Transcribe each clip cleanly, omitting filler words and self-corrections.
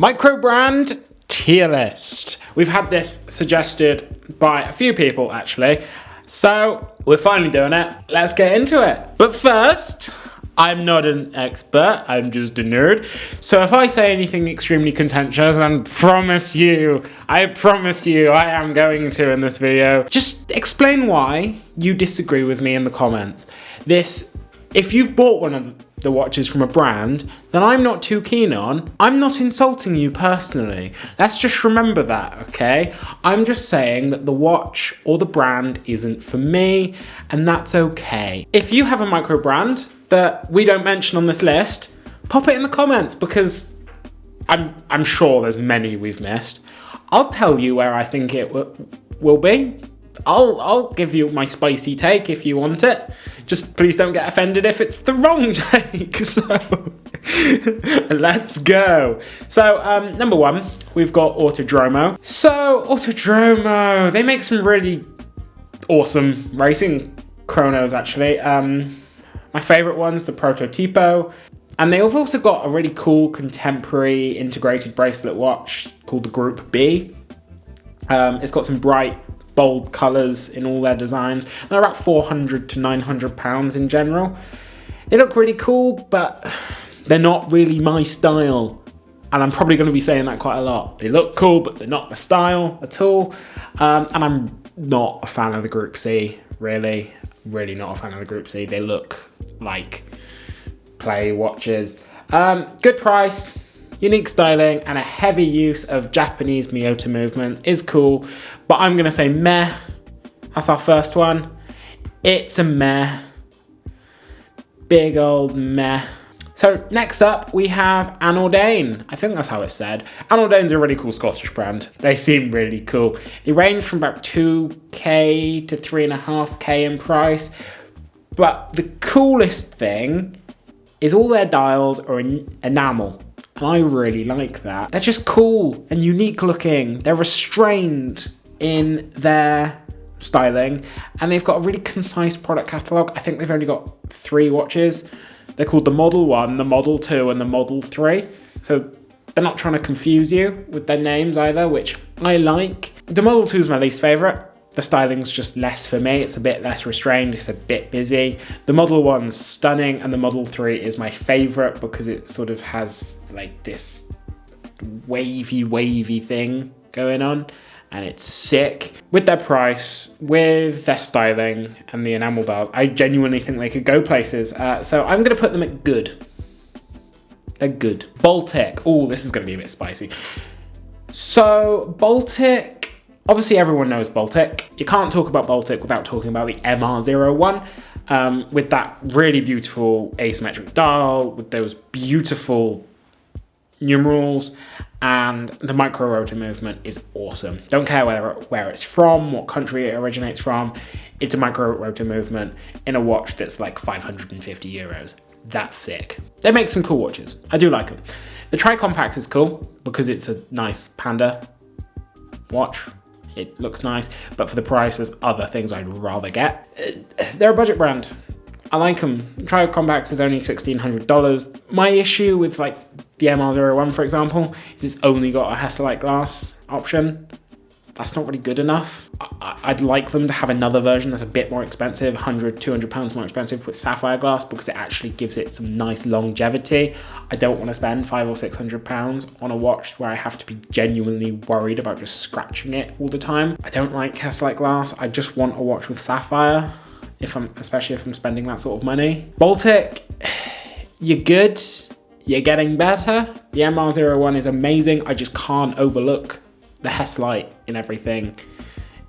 Microbrand tier list. We've had this suggested by a few people actually, so we're finally doing it. Let's get into it. But first, I'm not an expert, I'm just a nerd. So if I say anything extremely contentious, and I promise you I am going to in this video, just explain why you disagree with me in the comments. If you've bought one of the watches from a brand that I'm not too keen on, I'm not insulting you personally. Let's just remember that, okay? I'm just saying that the watch or the brand isn't for me, and that's okay. If you have a micro brand that we don't mention on this list, pop it in the comments, because I'm sure there's many we've missed. I'll tell you where I think it will be. I'll give you my spicy take if you want it. Just please don't get offended if it's the wrong take. So let's go. So number one, we've got Autodromo. So Autodromo, they make some really awesome racing chronos actually. My favorite one's the Prototipo. And they've also got a really cool contemporary integrated bracelet watch called the Group B. It's got some bright, bold colours in all their designs. They're about £400 to £900 in general. They look really cool, but they're not really my style. And I'm probably going to be saying that quite a lot. They look cool, but they're not my style at all. And I'm not a fan of the Group C, really not a fan of the Group C. They look like play watches. Good price, unique styling, and a heavy use of Japanese Miyota movements is cool, but I'm gonna say meh. That's our first one. It's a meh. Big old meh. So next up we have Anordain. I think that's how it's said. Anordain's a really cool Scottish brand. They seem really cool. They range from about 2k to 3.5k in price, but the coolest thing is all their dials are in enamel. And I really like that. They're just cool and unique looking. They're restrained in their styling, and they've got a really concise product catalogue. I think they've only got 3 watches. They're called the Model 1, the Model 2, and the Model 3. So they're not trying to confuse you with their names either, which I like. The Model 2 is my least favourite. The styling's just less for me. It's a bit less restrained, it's a bit busy. The Model 1's stunning, and the Model 3 is my favourite because it sort of has like this wavy thing going on, and it's sick. With their price, with their styling, and the enamel dials, I genuinely think they could go places. So I'm gonna put them at good. They're good. Baltic, oh, this is gonna be a bit spicy. So Baltic, obviously everyone knows Baltic. You can't talk about Baltic without talking about the MR01, with that really beautiful asymmetric dial, with those beautiful numerals, and the micro rotor movement is awesome. Don't care where it's from, what country it originates from. It's a micro rotor movement in a watch that's like 550 euros. That's sick. They make some cool watches. I do like them. The tri-compact is cool because it's a nice panda watch. It looks nice, but for the price, there's other things I'd rather get. They're a budget brand. I like them. Tri-compact is only $1,600. My issue with like the MR01, for example, is it's only got a Hesalite glass option. That's not really good enough. I'd like them to have another version that's a bit more expensive, £100, £200 more expensive, with sapphire glass, because it actually gives it some nice longevity. I don't want to spend £500 or £600 on a watch where I have to be genuinely worried about just scratching it all the time. I don't like Hesalite glass. I just want a watch with sapphire, especially if I'm spending that sort of money. Baltic, you're good. You're getting better. The MR01 is amazing. I just can't overlook the Hesalite in everything,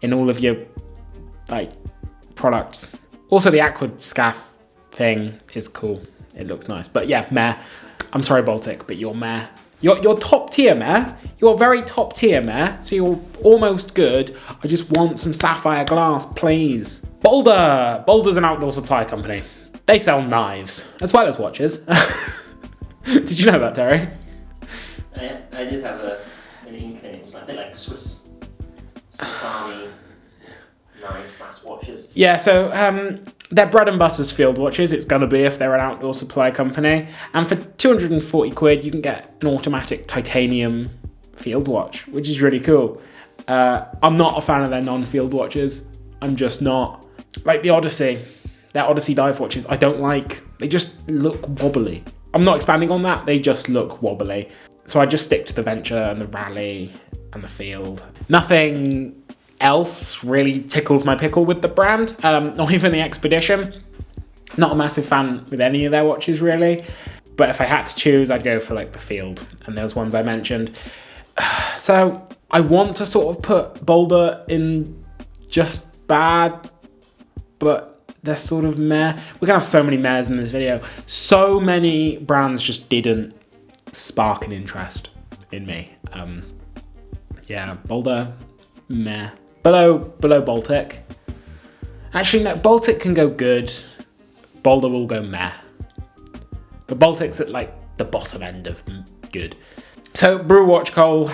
in all of your like products. Also the aqua scaff thing is cool. It looks nice, but yeah, meh. I'm sorry, Baltic, but you're meh. You're top tier meh. You're very top tier meh. So you're almost good. I just want some sapphire glass, please. Boulder. Boulder's an outdoor supply company. They sell knives as well as watches. Did you know that, Terry? I did have an inkling. It was a bit like Swiss Army knives/watches. Yeah, so They're bread and butter's field watches. It's going to be if they're an outdoor supply company. And for 240 quid, you can get an automatic titanium field watch, which is really cool. I'm not a fan of their non-field watches. I'm just not. Like the Odyssey, their Odyssey dive watches, I don't like. They just look wobbly. I'm not expanding on that. They just look wobbly. So I just stick to the Venture and the Rally and the Field. Nothing else really tickles my pickle with the brand, not even the Expedition. Not a massive fan with any of their watches really, but if I had to choose, I'd go for like the Field and those ones I mentioned. So I want to sort of put Boulder in just bad, but they're sort of meh. We're gonna have so many mehs in this video. So many brands just didn't spark an interest in me. Yeah, Boulder, meh. Below Baltic. Actually, no, Baltic can go good. Boulder will go meh. But Baltic's at like the bottom end of good. So Brew Watch Co.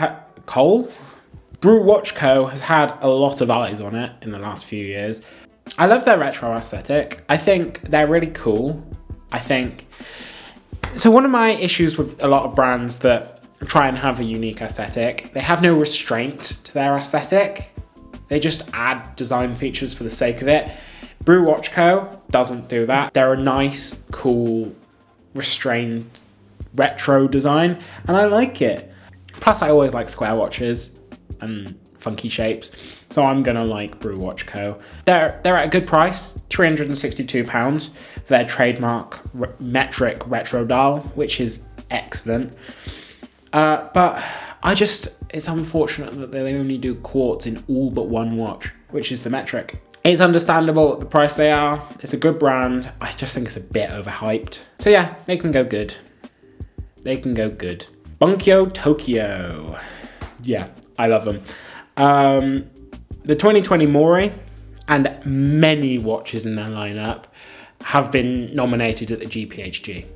Brew Watch Co. has had a lot of eyes on it in the last few years. I love their retro aesthetic. I think they're really cool. So one of my issues with a lot of brands that try and have a unique aesthetic, they have no restraint to their aesthetic. They just add design features for the sake of it. Brew Watch Co. doesn't do that. They're a nice, cool, restrained retro design, and I like it. Plus, I always like square watches and funky shapes, so I'm gonna like Brew Watch Co. They're at a good price, £362 for their trademark metric retro dial, which is excellent. But it's unfortunate that they only do quartz in all but one watch, which is the metric. It's understandable at the price they are. It's a good brand. I just think it's a bit overhyped. So yeah, they can go good. Bunkyo Tokyo. Yeah, I love them. The 2020 Mori and many watches in their lineup have been nominated at the GPHG.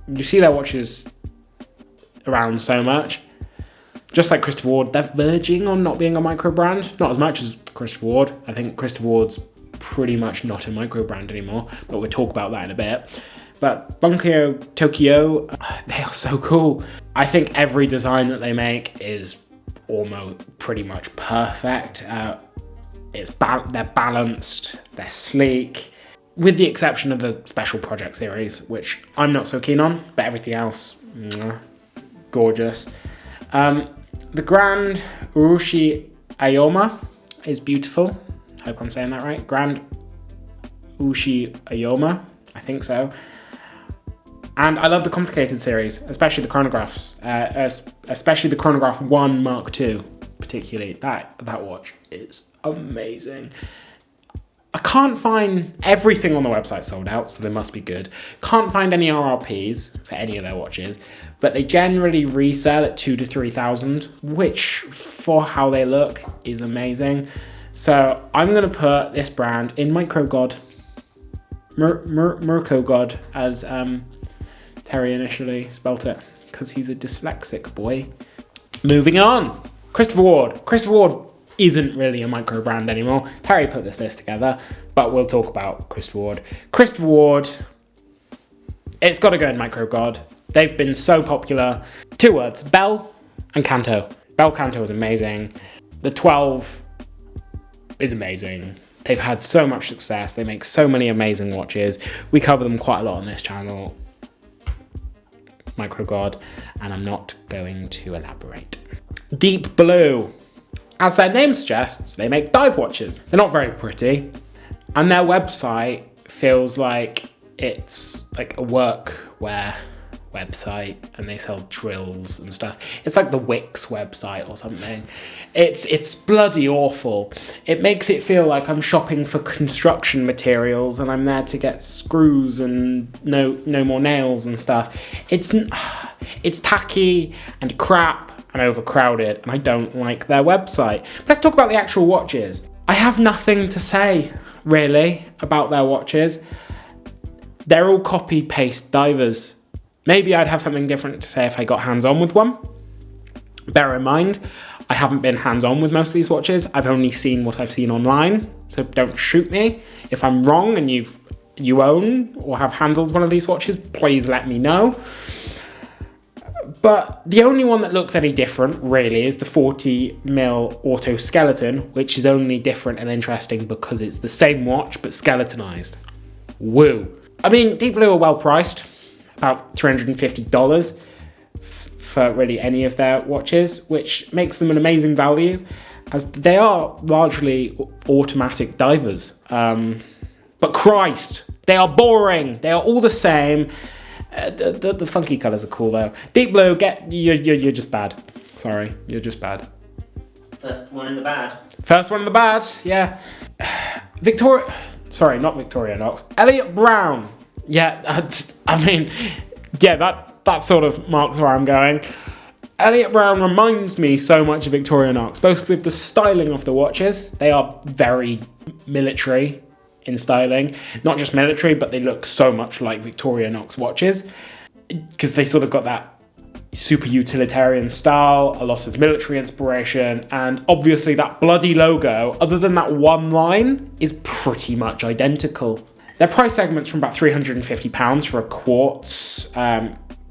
You see their watches around so much. Just like Christopher Ward, they're verging on not being a micro brand. Not as much as Christopher Ward. I think Christopher Ward's pretty much not a micro brand anymore, but we'll talk about that in a bit. But Bunkyo Tokyo, they are so cool. I think every design that they make is almost pretty much perfect. They're balanced, they're sleek, with the exception of the Special Project series, which I'm not so keen on, but everything else, gorgeous. The Grand Urushi Ayoma is beautiful. Hope I'm saying that right. Grand Urushi Ayoma, I think so. And I love the complicated series, especially the chronographs, especially the Chronograph 1 Mark II, particularly. That watch is amazing. I can't find everything on the website sold out, so they must be good. Can't find any RRPs for any of their watches, but they generally resell at 2,000 to 3,000, which for how they look is amazing. So I'm gonna put this brand in Microgod, Murkogod, as Terry initially spelt it, because he's a dyslexic boy. Moving on, Christopher Ward. Christopher Ward isn't really a micro brand anymore. Terry put this list together, but we'll talk about Christopher Ward. Christopher Ward, it's got to go in Microgod. They've been so popular. 2 words, Bell and Canto. Bell Canto is amazing. The 12 is amazing. They've had so much success. They make so many amazing watches. We cover them quite a lot on this channel. Microgod, and I'm not going to elaborate. Deep Blue. As their name suggests, they make dive watches. They're not very pretty, and their website feels like it's like a workwear website, and they sell drills and stuff. It's like the Wix website or something. It's bloody awful. It makes it feel like I'm shopping for construction materials and I'm there to get screws and no more nails and stuff. It's tacky and crap and overcrowded, and I don't like their website. Let's talk about the actual watches. I have nothing to say really about their watches. They're all copy-paste divers. Maybe I'd have something different to say if I got hands-on with one. Bear in mind, I haven't been hands-on with most of these watches. I've only seen what I've seen online, so don't shoot me. If I'm wrong and you've you own or have handled one of these watches, please let me know. But the only one that looks any different, really, is the 40mm auto skeleton, which is only different and interesting because it's the same watch, but skeletonized. Woo. I mean, Deep Blue are well priced, about $350 for really any of their watches, which makes them an amazing value, as they are largely automatic divers. But Christ, they are boring. They are all the same. The funky colours are cool though. Deep Blue, you're just bad. Sorry, you're just bad. First one in the bad. First one in the bad, yeah. Not Victorinox. Elliot Brown. Yeah, that sort of marks where I'm going. Elliot Brown reminds me so much of Victorinox, both with the styling of the watches. They are very military in styling. Not just military, but they look so much like Victorinox watches because they sort of got that super utilitarian style, a lot of military inspiration, and obviously that bloody logo, other than that one line, is pretty much identical. Their price segment's from about £350 for a quartz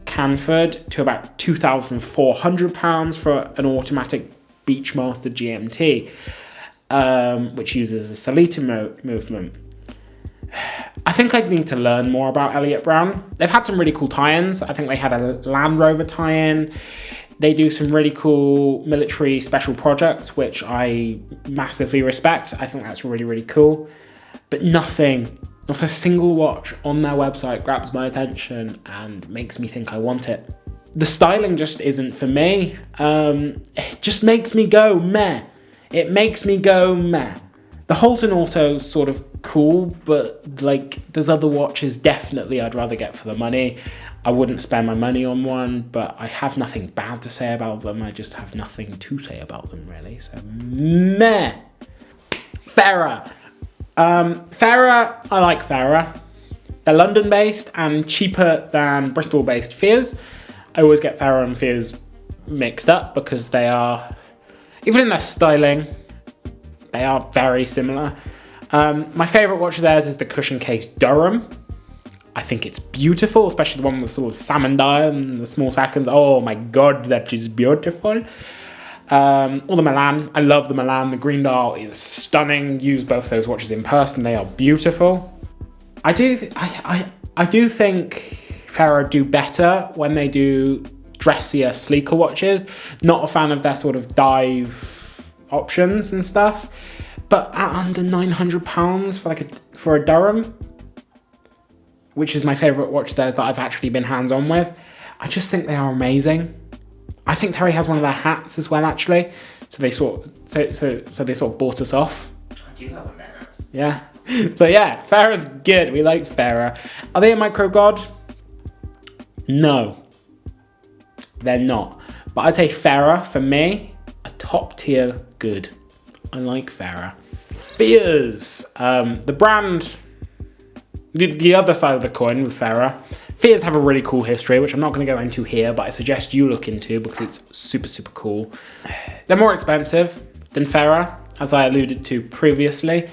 Canford to about £2,400 for an automatic Beachmaster GMT, which uses a Salita movement. I think I'd need to learn more about Elliot Brown. They've had some really cool tie-ins. I think they had a Land Rover tie-in. They do some really cool military special projects, which I massively respect. I think that's really, really cool. But not a single watch on their website grabs my attention and makes me think I want it. The styling just isn't for me. It just makes me go meh. It makes me go meh. The Holton Auto's sort of cool, but like there's other watches definitely I'd rather get for the money. I wouldn't spend my money on one, but I have nothing bad to say about them. I just have nothing to say about them really. So meh. Farah. I like Farah. They're London-based and cheaper than Bristol-based Fears. I always get Farah and Fears mixed up because they are, even in their styling, they are very similar. My favourite watch of theirs is the cushion case Durham. I think it's beautiful, especially the one with sort of salmon dial and the small seconds. Oh my god, that is beautiful. Or the Milan. I love the Milan. The green dial is stunning. Use both those watches in person. They are beautiful. I do think Farah do better when they do dressier, sleeker watches. Not a fan of their sort of dive options and stuff. But at under £900 for a Durham, which is my favourite watch of theirs that I've actually been hands-on with, I just think they are amazing. I think Terry has one of their hats as well, actually. So they sort of bought us off. I do have one of their hats. Yeah. So yeah, Farah's good. We liked Farah. Are they a micro god? No, they're not. But I'd say Farah, for me, a top tier good. I like Farah. Fears. The brand, the other side of the coin with Farah. Fears have a really cool history, which I'm not going to go into here, but I suggest you look into because it's super, super cool. They're more expensive than Farah, as I alluded to previously.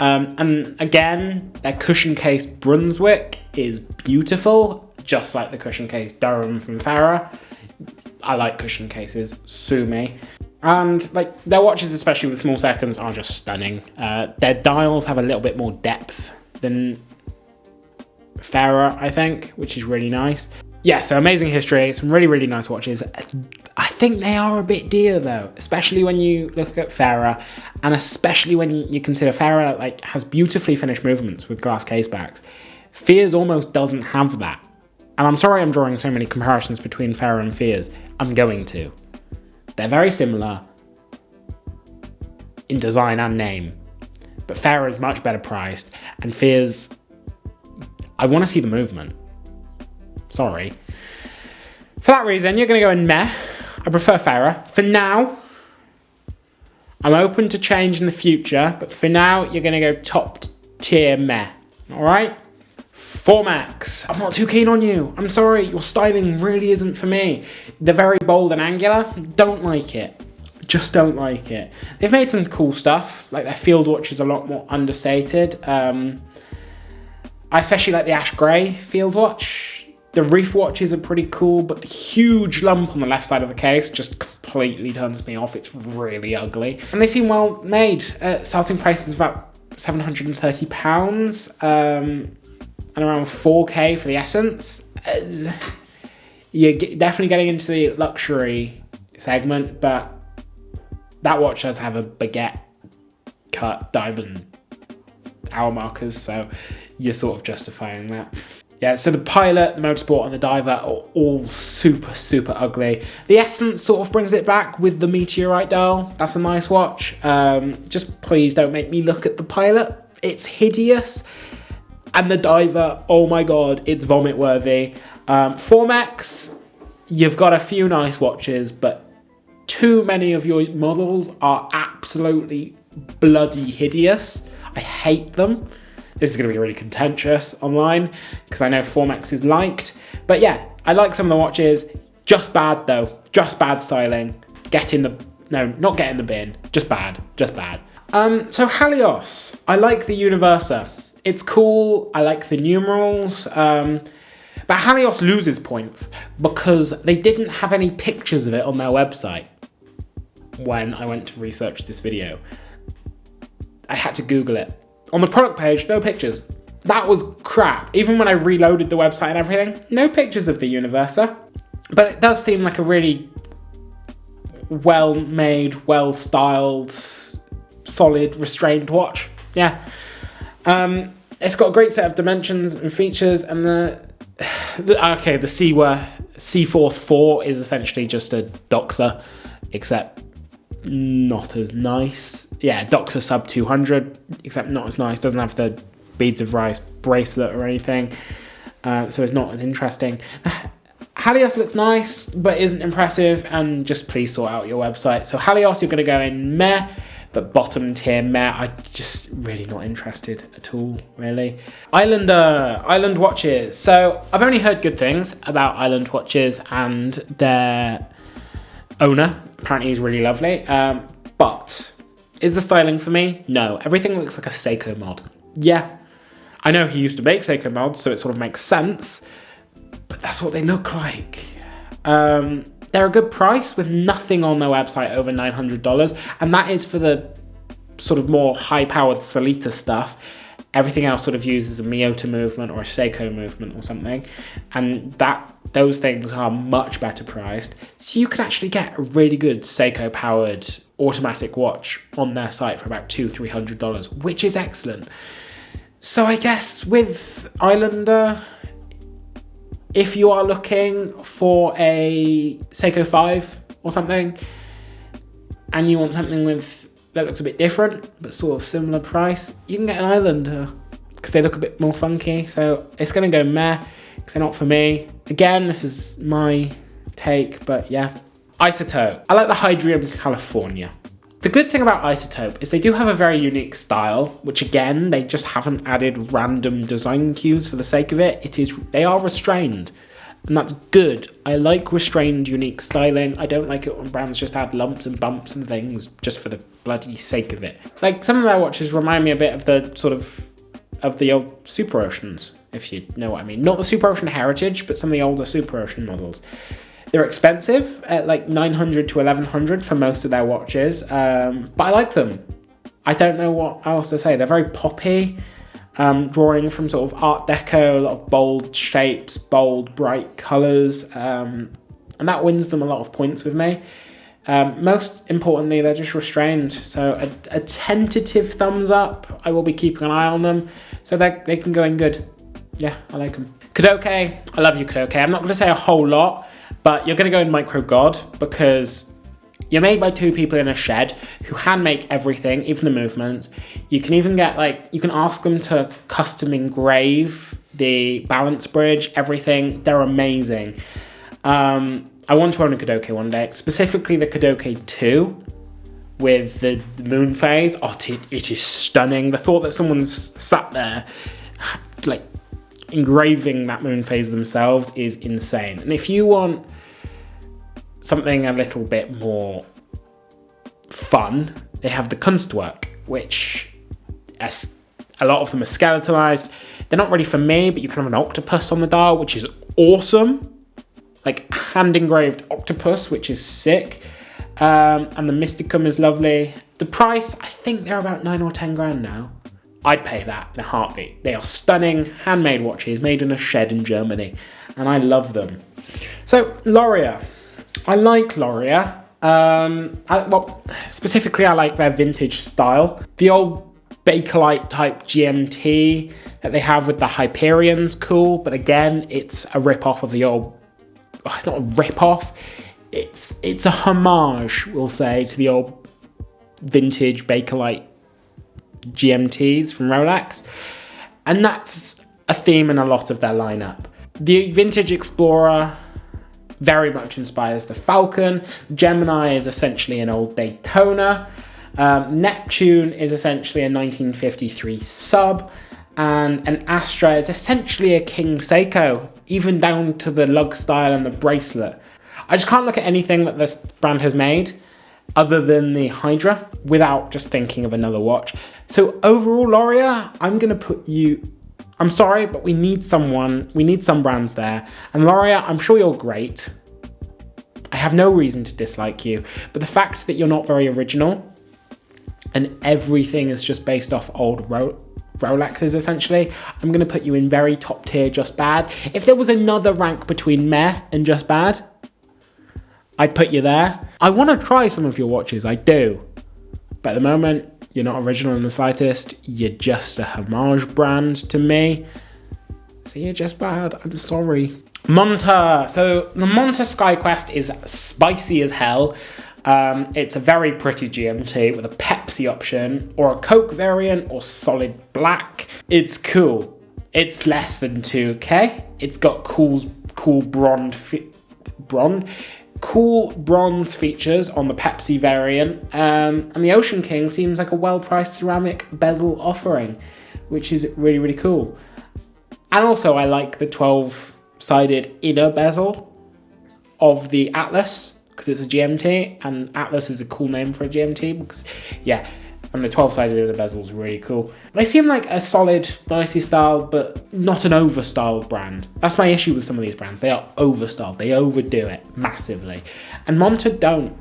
And again, their cushion case Brunswick is beautiful, just like the cushion case Durham from Farah. I like cushion cases, sue me. And like their watches, especially with small seconds, are just stunning. Their dials have a little bit more depth than Farah, I think, which is really nice. Yeah, so amazing history, some really, really nice watches. I think they are a bit dear though, especially when you look at Farah, and especially when you consider Farah like has beautifully finished movements with glass case backs. Fears almost doesn't have that. And I'm sorry I'm drawing so many comparisons between Farah and Fears. I'm going to. They're very similar in design and name, but Farah is much better priced, and Fears, I want to see the movement. Sorry. For that reason, you're going to go in meh. I prefer Farah. For now, I'm open to change in the future, but for now, you're going to go top tier meh. All right? Formax. I'm not too keen on you. I'm sorry. Your styling really isn't for me. They're very bold and angular. Don't like it. Just don't like it. They've made some cool stuff. Like their field watch is a lot more understated. I especially like the ash grey field watch. The reef watches are pretty cool, but the huge lump on the left side of the case just completely turns me off. It's really ugly. And they seem well made. Starting price is about £730 and around 4k for the Essence. You're definitely getting into the luxury segment, but that watch does have a baguette cut diamond hour markers, so you're sort of justifying that. Yeah, so the Pilot, the Motorsport, and the Diver are all super, super ugly. The Essence sort of brings it back with the Meteorite dial. That's a nice watch. Just please don't make me look at the Pilot. It's hideous. And the Diver, oh my god, it's vomit worthy. Formex, you've got a few nice watches, but too many of your models are absolutely bloody hideous. I hate them. This is going to be really contentious online because I know Formex is liked. But yeah, I like some of the watches. Just bad though. Just bad styling. Not get in the bin. Just bad. Just bad. So Halios. I like the Universa. It's cool. I like the numerals. But Halios loses points because they didn't have any pictures of it on their website when I went to research this video. I had to Google it. On the product page, no pictures. That was crap. Even when I reloaded the website and everything, no pictures of the Universa. But it does seem like a really well-made, well-styled, solid, restrained watch. Yeah. It's got a great set of dimensions and features, and the Seaforth 4 is essentially just a Doxa, except not as nice. Yeah, Doxa sub 200, except not as nice. Doesn't have the beads of rice bracelet or anything, so it's not as interesting. Halios looks nice, but isn't impressive, and just please sort out your website. So Halios, you're going to go in meh, but bottom tier meh. I'm just really not interested at all, really. Island watches. So I've only heard good things about Island watches, and their owner apparently is really lovely, but is the styling for me? No. Everything looks like a Seiko mod. Yeah. I know he used to make Seiko mods, so it sort of makes sense, but that's what they look like. They're a good price with nothing on their website over $900, and that is for the sort of more high-powered Solita stuff. Everything else sort of uses a Miyota movement or a Seiko movement or something, and those things are much better priced. So you can actually get a really good Seiko-powered automatic watch on their site for about $200-300, which is excellent. So I guess with Islander, if you are looking for a Seiko 5 or something, and you want something that looks a bit different, but sort of similar price, you can get an Islander, because they look a bit more funky. So it's going to go meh, because they're not for me. Again, this is my take, but yeah. Isotope. I like the Hydrium California. The good thing about Isotope is they do have a very unique style, which again, they just haven't added random design cues for the sake of it. They are restrained, and that's good. I like restrained, unique styling. I don't like it when brands just add lumps and bumps and things just for the bloody sake of it. Like, some of their watches remind me a bit of the sort of the old Super Oceans, if you know what I mean. Not the Super Ocean Heritage, but some of the older Super Ocean models. They're expensive at like $900 to $1,100 for most of their watches, but I like them. I don't know what else to say. They're very poppy, drawing from sort of Art Deco, a lot of bold shapes, bold, bright colours, and that wins them a lot of points with me. Most importantly, they're just restrained, so a tentative thumbs up. I will be keeping an eye on them, so they can go in good. Yeah, I like them. Kadoke, I love you, Kadoke. I'm not going to say a whole lot, but you're going to go in Micro God, because you're made by two people in a shed who hand make everything, even the movements. You can even get you can ask them to custom engrave the balance bridge, everything. They're amazing. I want to own a Kadoke one day, specifically the Kadoke 2 with the moon phase. Oh, it is stunning. The thought that someone's sat there like engraving that moon phase themselves is insane. And if you want something a little bit more fun, they have the Kunstwerk, which a lot of them are skeletalized. They're not really for me, but you can have an octopus on the dial, which is awesome. Like hand engraved octopus, which is sick. And the Mysticum is lovely. The price, I think they're about 9 or 10 grand now. I'd pay that in a heartbeat. They are stunning handmade watches made in a shed in Germany, and I love them. So Lauria, I like Lauria. Specifically I like their vintage style. The old Bakelite type GMT that they have with the Hyperion's cool, but again, it's a rip-off of the old, it's not a rip-off, it's a homage, we'll say, to the old vintage Bakelite GMTs from Rolex. And that's a theme in a lot of their lineup. The Vintage Explorer very much inspires the Falcon. Gemini is essentially an old Daytona. Neptune is essentially a 1953 sub. And an Astra is essentially a King Seiko, even down to the lug style and the bracelet. I just can't look at anything that this brand has made other than the Hydra without just thinking of another watch. So overall, Lauria, I'm going to put you... I'm sorry, but we need some brands there. And Lauria, I'm sure you're great. I have no reason to dislike you. But the fact that you're not very original and everything is just based off old Rolexes, essentially, I'm going to put you in very top tier, just bad. If there was another rank between meh and just bad, I'd put you there. I want to try some of your watches, I do. But at the moment, you're not original in the slightest. You're just a homage brand to me. So you're just bad, I'm sorry. Monta. So the Monta SkyQuest is spicy as hell. It's a very pretty GMT with a Pepsi option or a Coke variant or solid black. It's cool. It's less than 2K. It's got cool bronze features on the Pepsi variant, and the Ocean King seems like a well-priced ceramic bezel offering, which is really, really cool. And also I like the 12-sided inner bezel of the Atlas, because it's a GMT, and Atlas is a cool name for a GMT, because, yeah, and the 12-sided inner bezel is really cool. They seem like a solid, nicely styled, but not an over-styled brand. That's my issue with some of these brands. They are over-styled. They overdo it massively. And Monta don't.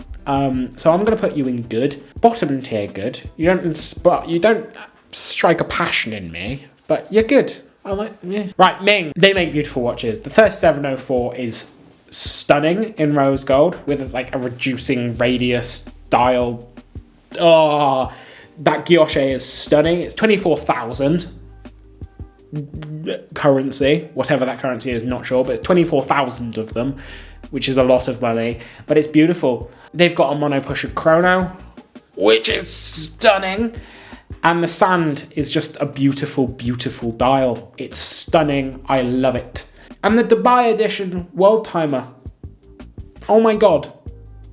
So I'm going to put you in good. Bottom tier good. You don't strike a passion in me, but you're good. I like, yeah. Right, Ming. They make beautiful watches. The 3704 is stunning in rose gold with like a reducing radius dial. Oh, that guilloche is stunning. It's 24,000 currency, whatever that currency is, not sure, but it's 24,000 of them, which is a lot of money, but it's beautiful. They've got a mono pusher chrono, which is stunning, and the sand is just a beautiful, beautiful dial. It's stunning. I love it. And the Dubai edition world timer. Oh my God.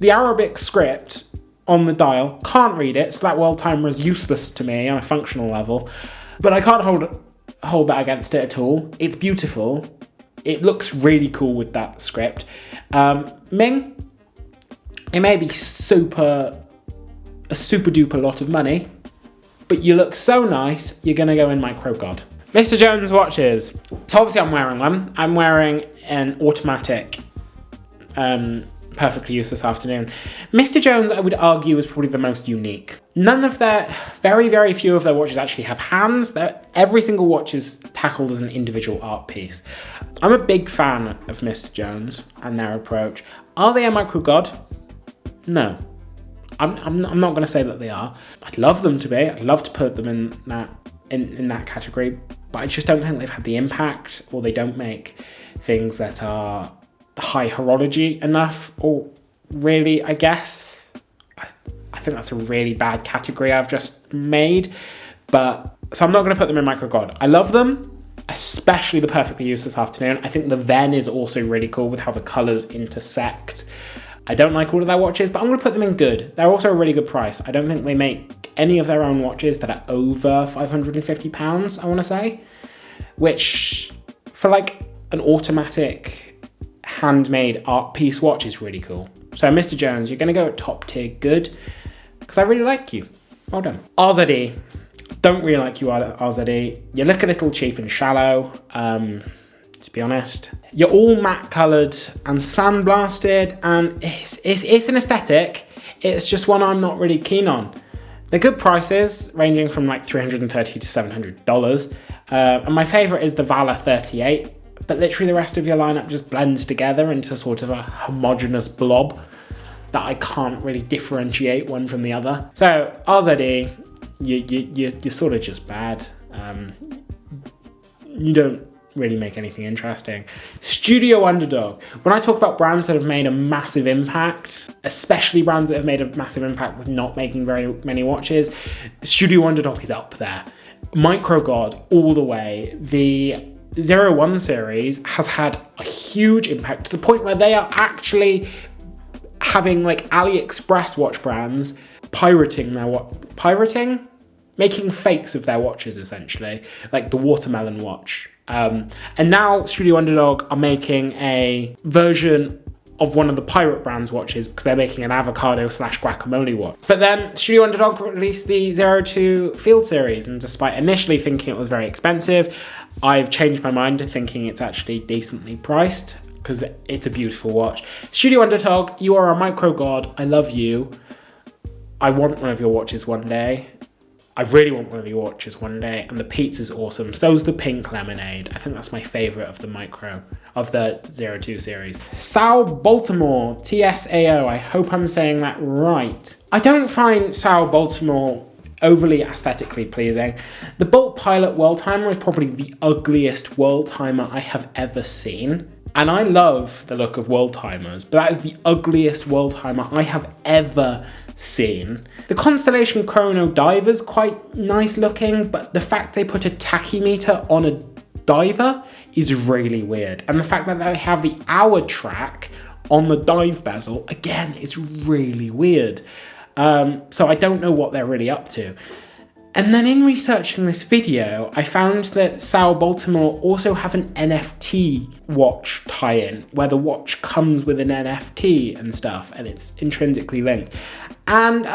The Arabic script on the dial, can't read it, so that world timer is useless to me on a functional level, but I can't hold that against it at all. It's beautiful. It looks really cool with that script. Ming, it may be a super duper lot of money, but you look so nice, you're gonna go in micro god. Mr. Jones watches. So obviously I'm wearing one. I'm wearing an automatic perfectly used this afternoon. Mr. Jones, I would argue, is probably the most unique. None of their, very few of their watches actually have hands. Every single watch is tackled as an individual art piece. I'm a big fan of Mr. Jones and their approach. Are they a micro god? No. I'm not going to say that they are. I'd love them to be. I'd love to put them in that category, but I just don't think they've had the impact, or they don't make things that are high horology enough, or really, I guess. I think that's a really bad category I've just made, but so I'm not going to put them in micro god. I love them, especially the perfectly used this afternoon. I think the Ven is also really cool with how the colours intersect. I don't like all of their watches, but I'm going to put them in good. They're also a really good price. I don't think they make any of their own watches that are over £550, I want to say, which for like an automatic handmade art piece watch is really cool. So Mr. Jones, you're going to go at top tier good, because I really like you. Well done. RZD. Don't really like you RZE. You look a little cheap and shallow, to be honest. You're all matte coloured and sandblasted, and it's an aesthetic. It's just one I'm not really keen on. They're good prices, ranging from like $330 to $700. And my favourite is the Value 38, but literally the rest of your lineup just blends together into sort of a homogeneous blob that I can't really differentiate one from the other. So RZE, you're sort of just bad. You don't really make anything interesting. Studio Underdog. When I talk about brands that have made a massive impact, especially brands that have made a massive impact with not making very many watches, Studio Underdog is up there. Microbrands all the way. The 01 series has had a huge impact to the point where they are actually having like AliExpress watch brands pirating making fakes of their watches, essentially, like the watermelon watch. And now Studio Underdog are making a version of one of the Pirate Brands watches because they're making an avocado / guacamole watch. But then Studio Underdog released the 02 Field Series, and despite initially thinking it was very expensive, I've changed my mind to thinking it's actually decently priced because it's a beautiful watch. Studio Underdog, you are a micro god. I love you. I want one of your watches one day. I really want one of your watches one day, and the pizza's awesome. So's the pink lemonade. I think that's my favourite of the 02 series. Sal Baltimore TSAO. I hope I'm saying that right. I don't find Sal Baltimore overly aesthetically pleasing. The Bolt Pilot World Timer is probably the ugliest world timer I have ever seen. And I love the look of world timers, but that is the ugliest world timer I have ever seen. The Constellation Chrono Diver's quite nice looking, but the fact they put a tachymeter on a diver is really weird. And the fact that they have the hour track on the dive bezel, again, is really weird. So I don't know what they're really up to. And then in researching this video, I found that Sal Baltimore also have an NFT watch tie-in, where the watch comes with an NFT and stuff, and it's intrinsically linked. And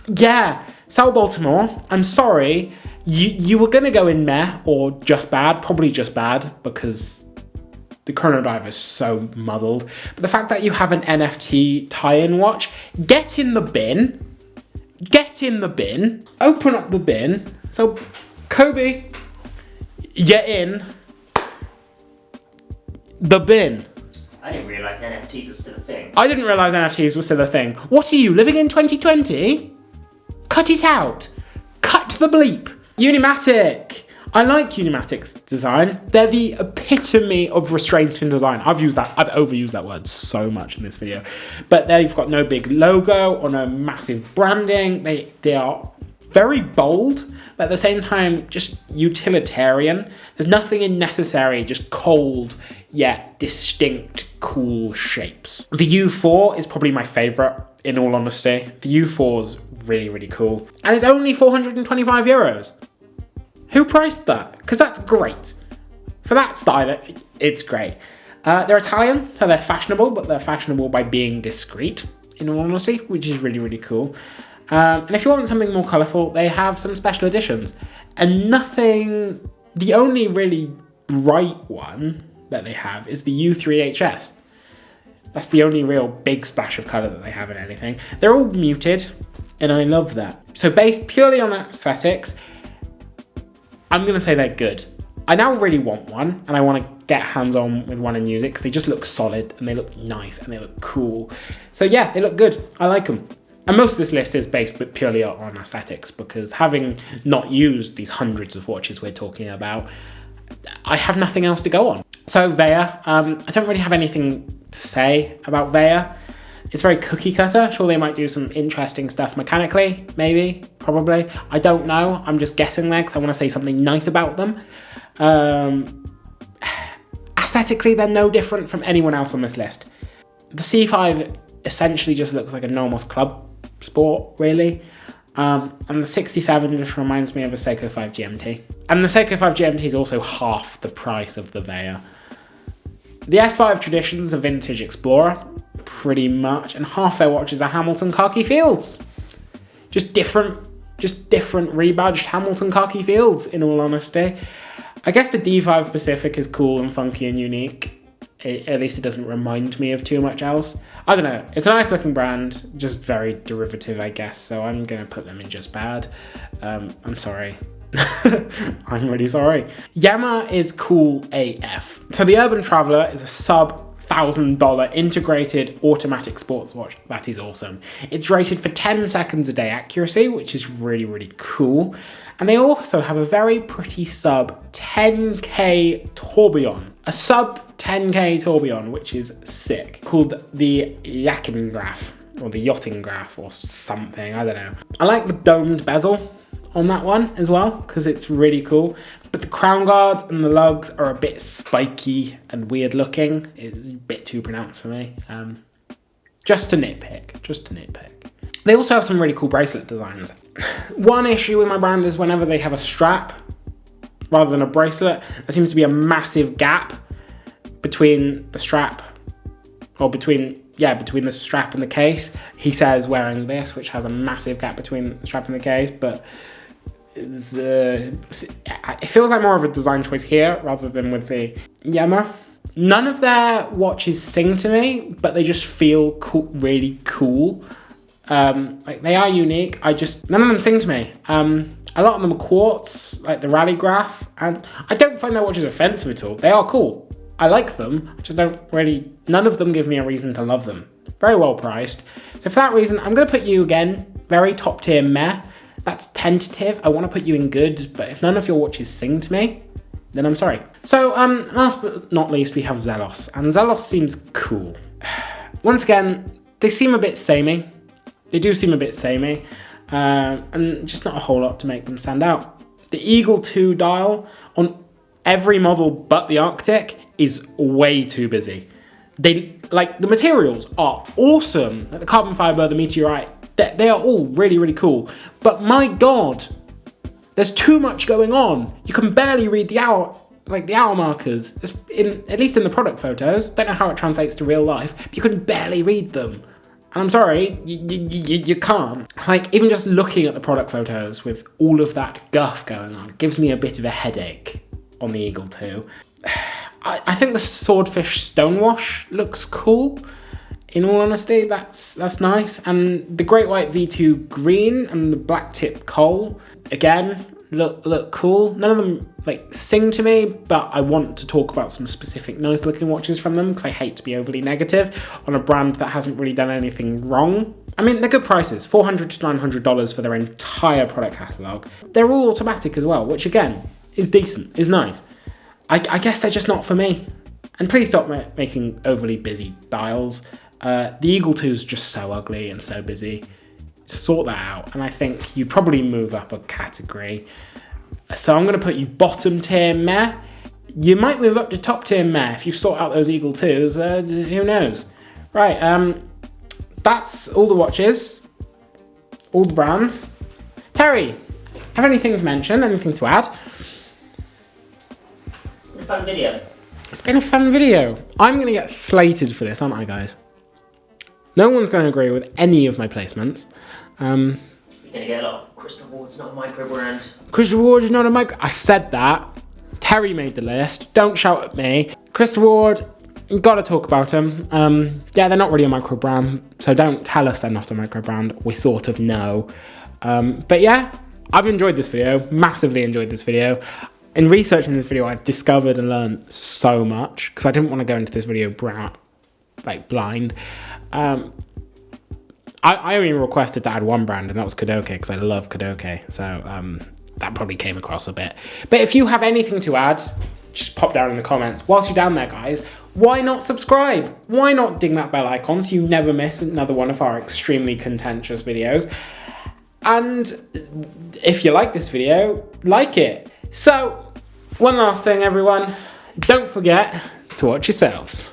yeah, Sal Baltimore, I'm sorry, you were gonna go in meh or just bad, probably just bad, because the Chrono Dive is so muddled. But the fact that you have an NFT tie-in watch, get in the bin. Get in the bin, open up the bin. So, Kobe, you're in the bin. I didn't realise NFTs were still a thing. I didn't realise NFTs were still a thing. What are you, living in 2020? Cut it out. Cut the bleep. Unimatic. I like Unimatic's design. They're the epitome of restraint in design. I've overused that word so much in this video. But they've got no big logo or no massive branding. They are very bold, but at the same time, just utilitarian. There's nothing unnecessary, just cold, yet distinct, cool shapes. The U4 is probably my favourite, in all honesty. The U4's really, really cool. And it's only 425 euros. Who priced that? Because that's great. For that style, it's great. They're Italian, so they're fashionable, but they're fashionable by being discreet, in all honesty, which is really, really cool. And if you want something more colourful, they have some special editions. And the only really bright one that they have is the U3HS. That's the only real big splash of colour that they have in anything. They're all muted, and I love that. So based purely on aesthetics, I'm going to say they're good. I now really want one, and I want to get hands-on with one and use it because they just look solid, and they look nice, and they look cool. So yeah, they look good. I like them. And most of this list is based purely on aesthetics, because having not used these hundreds of watches we're talking about, I have nothing else to go on. So Vea, I don't really have anything to say about Vea. It's very cookie cutter. Sure, they might do some interesting stuff mechanically, maybe, probably. I don't know. I'm just guessing there because I want to say something nice about them. Aesthetically, they're no different from anyone else on this list. The C5 essentially just looks like a normal club sport, really. And the 67 just reminds me of a Seiko 5 GMT. And the Seiko 5 GMT is also half the price of the Vea. The S5 Tradition's a vintage Explorer, pretty much, and half their watches are Hamilton Khaki Fields. Just different just different rebadged Hamilton khaki fields, in all honesty. I guess the D5 Pacific is cool and funky and unique. At least it doesn't remind me of too much else. I don't know. It's a nice looking brand, just very derivative, I guess. So I'm going to put them in just bad. I'm sorry. I'm really sorry. Yama is cool AF. So the Urban Traveler is a sub $1,000 integrated automatic sports watch. That is awesome. It's rated for 10 seconds a day accuracy, which is really, really cool. And they also have a very pretty sub 10K tourbillon. A sub 10K tourbillon, which is sick. Called the Yachtograph, or the Yachtograph, or something, I don't know. I like the domed bezel on that one as well, because it's really cool. But the crown guards and the lugs are a bit spiky and weird looking. It's a bit too pronounced for me. Just a nitpick. They also have some really cool bracelet designs. One issue with my brand is whenever they have a strap rather than a bracelet, there seems to be a massive gap between the strap, or between the strap and the case. He says wearing this, which has a massive gap between the strap and the case, but it feels like more of a design choice here rather than with the Yama. None of their watches sing to me, but they just feel cool, really cool. Like they are unique. None of them sing to me. A lot of them are quartz, like the Rallygraph, and I don't find their watches offensive at all. They are cool. I like them. None of them give me a reason to love them. Very well priced. So for that reason, I'm going to put you again, very top tier meh. That's tentative. I want to put you in good, but if none of your watches sing to me, then I'm sorry. So last but not least, we have Zelos, and Zelos seems cool. Once again, they seem a bit samey. They do seem a bit samey, and just not a whole lot to make them stand out. The Eagle 2 dial on every model but the Arctic is way too busy. The materials are awesome. Like the carbon fiber, the meteorite, they are all really, really cool. But my God, there's too much going on. You can barely read the hour markers. At least in the product photos. Don't know how it translates to real life, but you can barely read them. And I'm sorry, you can't. Like, even just looking at the product photos with all of that guff going on gives me a bit of a headache on the Eagle 2. I think the Swordfish Stonewash looks cool. In all honesty, that's nice. And the Great White V2 Green and the Black Tip Coal, again, look cool. None of them sing to me, but I want to talk about some specific nice looking watches from them because I hate to be overly negative on a brand that hasn't really done anything wrong. I mean, they're good prices, $400 to $900 for their entire product catalogue. They're all automatic as well, which again, is decent, is nice. I guess they're just not for me. And please stop making overly busy dials. The Eagle 2 is just so ugly and so busy. Sort that out, and I think you probably move up a category. So I'm going to put you bottom tier meh. You might move up to top tier meh if you sort out those Eagle 2s. Who knows? Right, that's all the watches, all the brands. Terry, have anything to mention? Anything to add? It's a fun video. It's been a fun video. I'm going to get slated for this, aren't I, guys? No one's going to agree with any of my placements. You're going to get a lot. Crystal Ward's not a micro brand. Crystal Ward is not a micro... I said that. Terry made the list. Don't shout at me. Crystal Ward, got to talk about them. Yeah, they're not really a micro brand, so don't tell us they're not a micro brand. We sort of know. But yeah, I've enjoyed this video. Massively enjoyed this video. In researching this video, I've discovered and learned so much because I didn't want to go into this video blind. I only requested to add one brand, and that was Kodoke because I love Kodoke. So that probably came across a bit. But if you have anything to add, just pop down in the comments. Whilst you're down there, guys, why not subscribe? Why not ding that bell icon so you never miss another one of our extremely contentious videos? And if you like this video, like it. So, one last thing, everyone. Don't forget to watch yourselves.